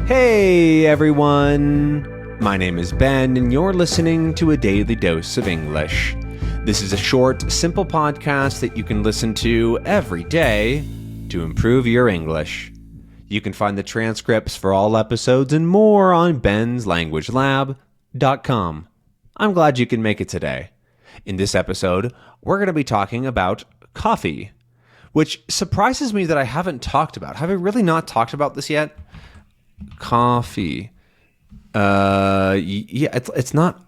Hey everyone! My name is Ben, and you're listening to a daily dose of English. This is a short, simple podcast that you can listen to every day to improve your English. You can find the transcripts for all episodes and more on benslanguagelab.com. I'm glad you can make it today. In this episode, we're going to be talking about coffee, which surprises me that I haven't talked about. Have I really not talked about this yet? Coffee. It's not.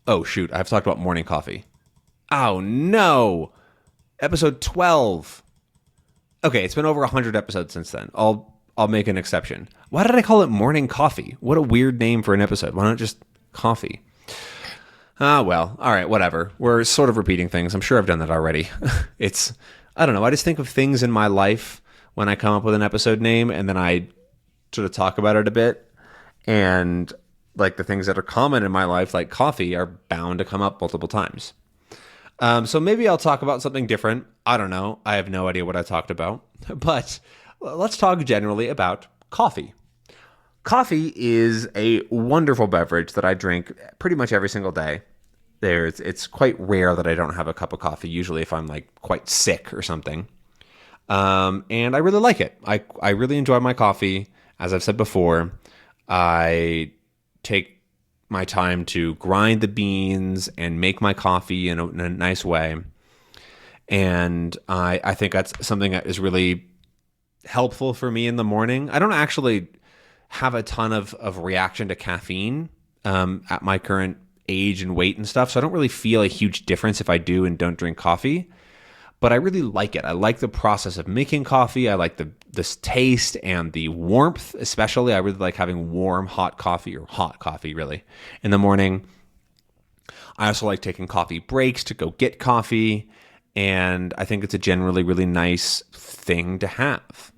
Oh, shoot. I've talked about morning coffee. Oh, no. Episode 12. Okay, it's been over 100 episodes since then. I'll make an exception. Why did I call it morning coffee? What a weird name for an episode. Why not just coffee? Well, all right, whatever. We're sort of repeating things. I'm sure I've done that already. I don't know. I just think of things in my life when I come up with an episode name, and then I sort of talk about it a bit. And like the things that are common in my life, like coffee, are bound to come up multiple times. So maybe I'll talk about something different. I don't know. I have no idea what I talked about. But let's talk generally about coffee. Coffee is a wonderful beverage that I drink pretty much every single day. It's quite rare that I don't have a cup of coffee, usually if I'm like quite sick or something. And I really like it. I really enjoy my coffee. As I've said before, I take my time to grind the beans and make my coffee in a nice way. And I think that's something that is really helpful for me in the morning. I don't actually have a ton of reaction to caffeine at my current age and weight and stuff, so I don't really feel a huge difference if I do and don't drink coffee. But I really like it. I like the process of making coffee. I like this taste and the warmth, especially. I really like having warm, hot coffee, or hot coffee, really, in the morning. I also like taking coffee breaks to go get coffee, and I think it's a generally really nice thing to have.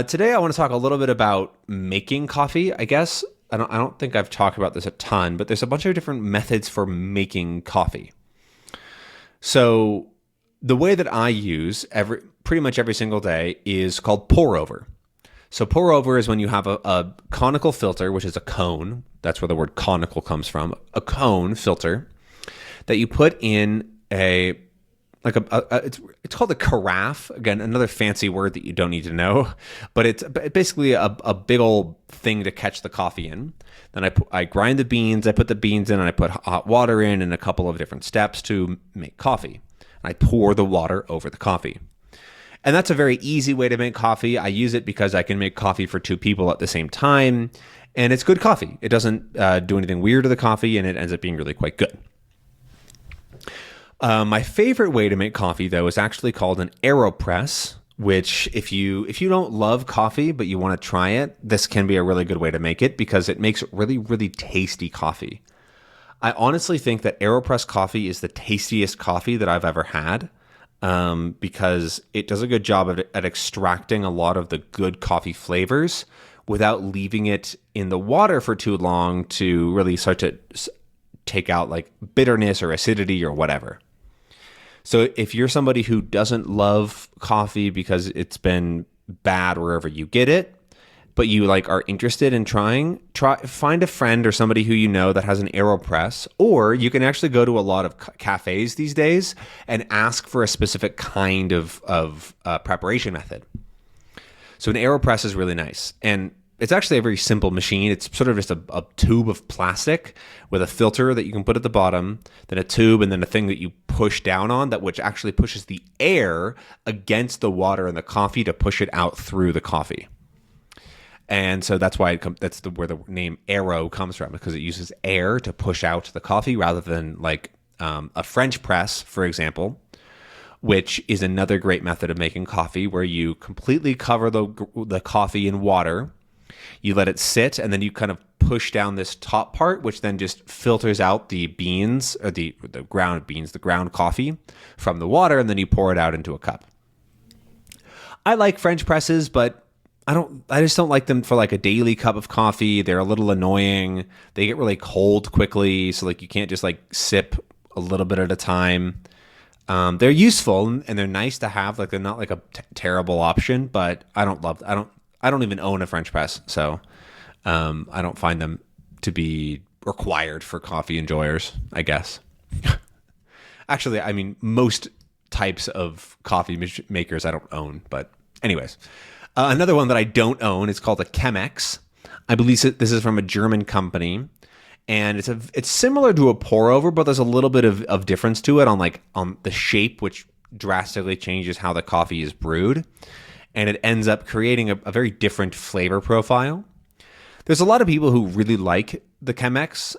Today, I want to talk a little bit about making coffee, I guess. I don't think I've talked about this a ton, but there's a bunch of different methods for making coffee. So the way that I use pretty much every single day is called pour over. So pour over is when you have a conical filter, which is a cone. That's where the word conical comes from. A cone filter that you put in it's called a carafe. Again, another fancy word that you don't need to know, but it's basically a big old thing to catch the coffee in. Then I grind the beans. I put the beans in, and I put hot water in, and a couple of different steps to make coffee. I pour the water over the coffee. And that's a very easy way to make coffee. I use it because I can make coffee for two people at the same time. And it's good coffee. It doesn't do anything weird to the coffee, and it ends up being really quite good. My favorite way to make coffee, though, is actually called an AeroPress, which if you don't love coffee but you want to try it, this can be a really good way to make it because it makes really, really tasty coffee. I honestly think that AeroPress coffee is the tastiest coffee that I've ever had because it does a good job at extracting a lot of the good coffee flavors without leaving it in the water for too long to really start to take out like bitterness or acidity or whatever. So if you're somebody who doesn't love coffee because it's been bad wherever you get it, but you are interested in find a friend or somebody who you know that has an AeroPress, or you can actually go to a lot of cafes these days and ask for a specific kind of preparation method. So an AeroPress is really nice, and it's actually a very simple machine. It's sort of just a tube of plastic with a filter that you can put at the bottom, then a tube, and then a thing that you push down on which actually pushes the air against the water in the coffee to push it out through the coffee. And so that's why where the name Aero comes from, because it uses air to push out the coffee rather than a French press, for example, which is another great method of making coffee where you completely cover the coffee in water. You let it sit, and then you kind of push down this top part, which then just filters out the beans, or the ground beans, the ground coffee from the water, and then you pour it out into a cup. I like French presses, but I just don't like them for a daily cup of coffee. They're a little annoying. They get really cold quickly, so you can't just sip a little bit at a time. They're useful and they're nice to have. They're not a terrible option, but I don't I don't even own a French press, so I don't find them to be required for coffee enjoyers, I guess. Actually, I mean, most types of coffee makers I don't own, but anyways. Another one that I don't own is called a Chemex. I believe this is from a German company, and it's similar to a pour over, but there's a little bit of difference to it on the shape, which drastically changes how the coffee is brewed, and it ends up creating a very different flavor profile. There's a lot of people who really like the Chemex.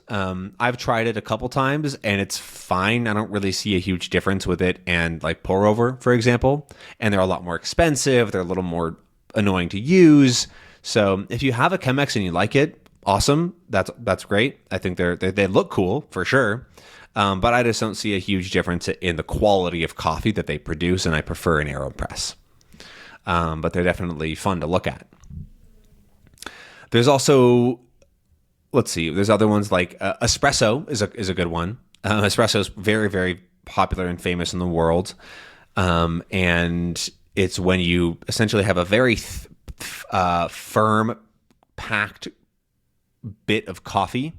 I've tried it a couple times, and it's fine. I don't really see a huge difference with it and like pour over, for example. And they're a lot more expensive. They're a little more annoying to use. So if you have a Chemex and you like it, awesome. That's great. I think they look cool for sure. But I just don't see a huge difference in the quality of coffee that they produce, and I prefer an AeroPress. But they're definitely fun to look at. There's also, let's see, there's other ones like espresso is a good one. Espresso is very, very popular and famous in the world. And it's when you essentially have a very firm, packed bit of coffee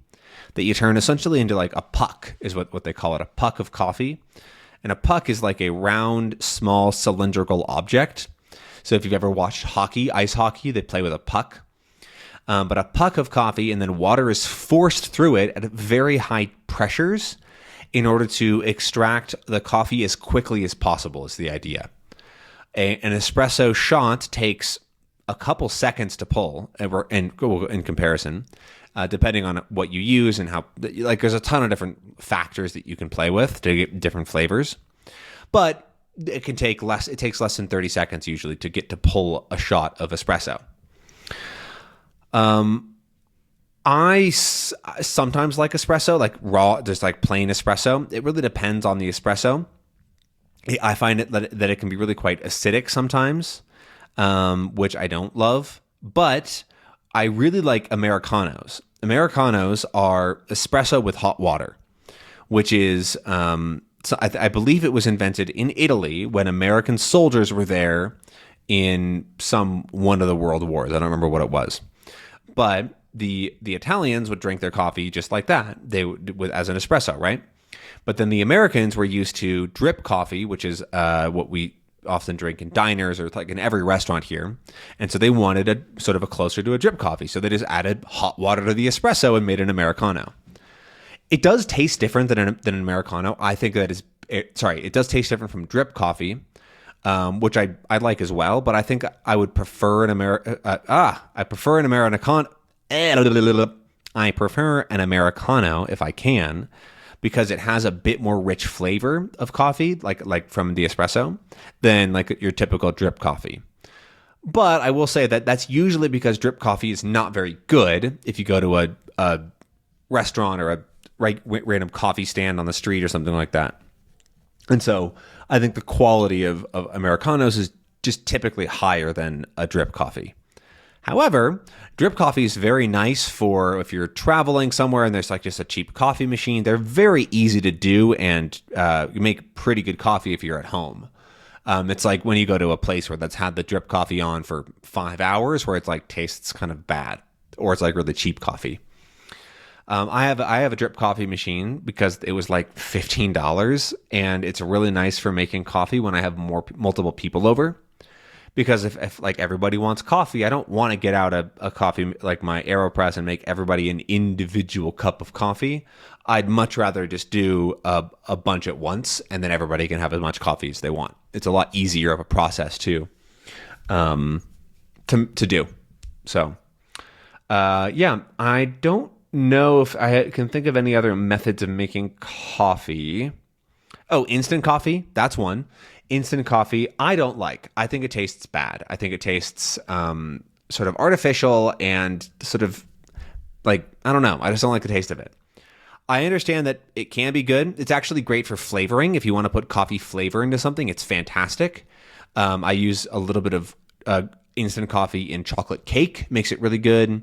that you turn essentially into like a puck, is what they call it, a puck of coffee. And a puck is like a round, small, cylindrical object. So if you've ever watched hockey, ice hockey, they play with a puck. But a puck of coffee, and then water is forced through it at very high pressures in order to extract the coffee as quickly as possible, is the idea. An espresso shot takes a couple seconds to pull, in comparison, depending on what you use and how. Like, there's a ton of different factors that you can play with to get different flavors, but it can take less. It takes less than 30 seconds usually to get to pull a shot of espresso. I sometimes like espresso, like raw, just like plain espresso. It really depends on the espresso. I find that it can be really quite acidic sometimes, which I don't love. But I really like Americanos. Americanos are espresso with hot water, which is, I believe it was invented in Italy when American soldiers were there in one of the world wars. I don't remember what it was. But the Italians would drink their coffee just like that. They would as an espresso, right? But then the Americans were used to drip coffee, which is what we often drink in diners or like in every restaurant here. And so they wanted a sort of a closer to a drip coffee. So they just added hot water to the espresso and made an Americano. It does taste different than an Americano. I think that it does taste different from drip coffee. Which I like as well, but I think I would prefer I prefer an Americano. I prefer an Americano if I can, because it has a bit more rich flavor of coffee, like from the espresso, than like your typical drip coffee. But I will say that that's usually because drip coffee is not very good. If you go to a restaurant or a random coffee stand on the street or something like that. And so I think the quality of Americanos is just typically higher than a drip coffee. However, drip coffee is very nice for if you're traveling somewhere and there's like just a cheap coffee machine. They're very easy to do, and you make pretty good coffee if you're at home. It's like when you go to a place where that's had the drip coffee on for 5 hours, where it's like tastes kind of bad, or it's like really cheap coffee. I have a drip coffee machine because it was like $15, and it's really nice for making coffee when I have multiple people over. Because if like everybody wants coffee, I don't want to get out a coffee like my AeroPress and make everybody an individual cup of coffee. I'd much rather just do a bunch at once, and then everybody can have as much coffee as they want. It's a lot easier of a process too, to do. So, yeah, I don't know if I can think of any other methods of making coffee. Oh, instant coffee. That's one. Instant coffee, I don't like. I think it tastes bad. I think it tastes sort of artificial and sort of like, I don't know. I just don't like the taste of it. I understand that it can be good. It's actually great for flavoring. If you want to put coffee flavor into something, it's fantastic. I use a little bit of instant coffee in chocolate cake. Makes it really good.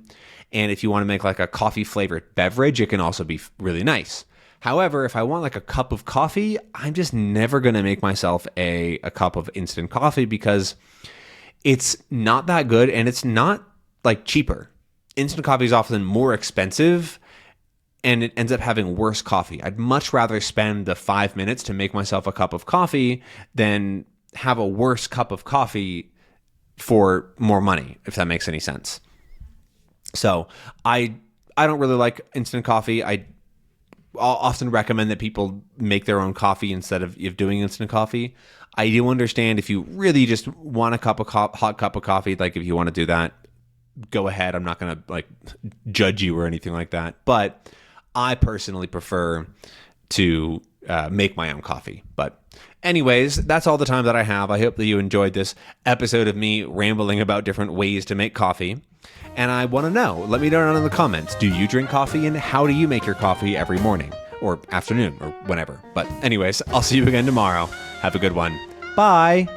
And if you want to make like a coffee flavored beverage, it can also be really nice. However, if I want like a cup of coffee, I'm just never going to make myself a cup of instant coffee because it's not that good, and it's not like cheaper. Instant coffee is often more expensive, and it ends up having worse coffee. I'd much rather spend the 5 minutes to make myself a cup of coffee than have a worse cup of coffee for more money, if that makes any sense. So I don't really like instant coffee. I'll often recommend that people make their own coffee instead of doing instant coffee. I do understand if you really just want a hot cup of coffee, like if you want to do that, go ahead. I'm not going to like judge you or anything like that. But I personally prefer to make my own coffee. But anyways, that's all the time that I have. I hope that you enjoyed this episode of me rambling about different ways to make coffee. And I want to know, let me know down in the comments, do you drink coffee, and how do you make your coffee every morning or afternoon or whenever? But anyways, I'll see you again tomorrow. Have a good one. Bye.